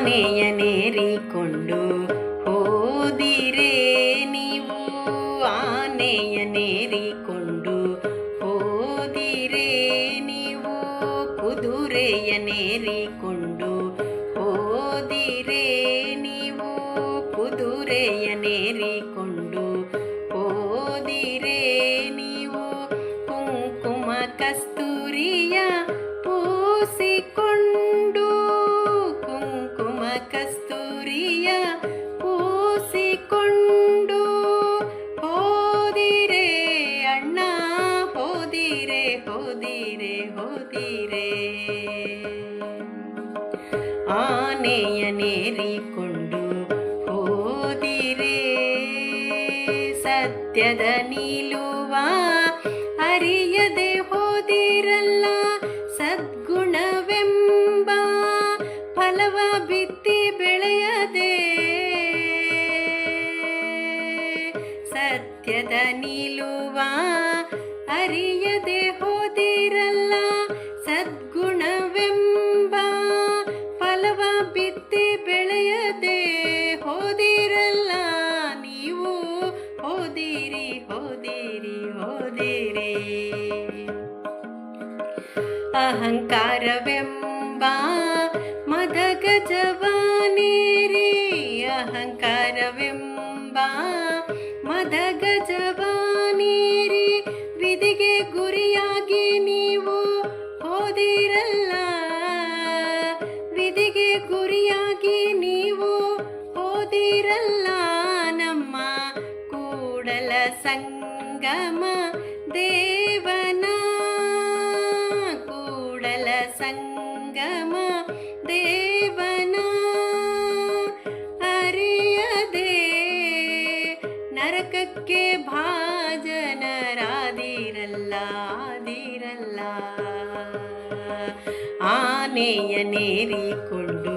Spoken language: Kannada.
ಆನೆಯನೇರಿಕೊಂಡು ಹೋದಿರೇ ನೀವು, ಆನೆಯನೇರಿಕೊಂಡು ಹೋದಿರೇ ನೀವು, ಕುದುರೆಯನೇರಿಕೊಂಡು ಹೋದಿರೇ ನೀವು, ಕುದುರೆಯನೇರಿಕೊಂಡು ಹೋದಿರೇ ನೀವು, ಕುಂಕುಮ ಕಸ್ತೂರಿಯ ಪೂಸಿಕೊಂಡು, ಕುಂಕುಮ ಕಸ್ತೂರಿಯ ಪೂಸಿಕೊಂಡು ಹೋದಿರೇ ಅಣ್ಣ, ಹೋದಿರೇ ಹೋದಿರೇ ಹೋದಿರೇ. ಆನೆಯನೇರಿಕೊಂಡು ಹೋದಿರೇ, ಸತ್ಯದ ನಿಲುವ ಅರಿಯದೆ ಹೋದಿರಲ್ಲ, ಸದ್ಗುಣವೆಂಬ ಫಲವ ಬಿತ್ತಿ ಬೆಳೆಯದೆ, ಸತ್ಯದ ನಿಲುವ ಅರಿಯದೆ ಹೋದಿರಲ್ಲ, ಸದ್ಗುಣವೆಂಬ ಫಲವ ಬಿತ್ತಿ ಬೆಳೆಯದೆ ಹೋದಿರಲ್ಲ ನೀವು, ಹೋದಿರಿ ಹೋದಿರಿ ಹೋದಿರಿ. ಅಹಂಕಾರವೆಂಬ ಮದಗಜವನೇರಿ, ಅಹಂಕಾರವೆಂಬ ಮದಗಜವನೇರಿ, ವಿಧಿಗೆ ಗುರಿಯಾಗಿ ನೀವು ಹೋದಿರಲ್ಲ, ವಿಧಿಗೆ ಗುರಿಯಾಗಿ ನೀವು ಹೋದಿರಲ್ಲ, ನಮ್ಮ ಕೂಡಲ ಸಂಗಮ ದೇವನ, ಕೂಡಲ ಸಂಗಮ ದೇವನ ಅರಿಯದೆ ನರಕಕ್ಕೆ ಭಾಜನರಾದಿರಲ್ಲ, ಆದಿರಲ್ಲ. ಆನೆಯನೇರಿಕೊಂಡು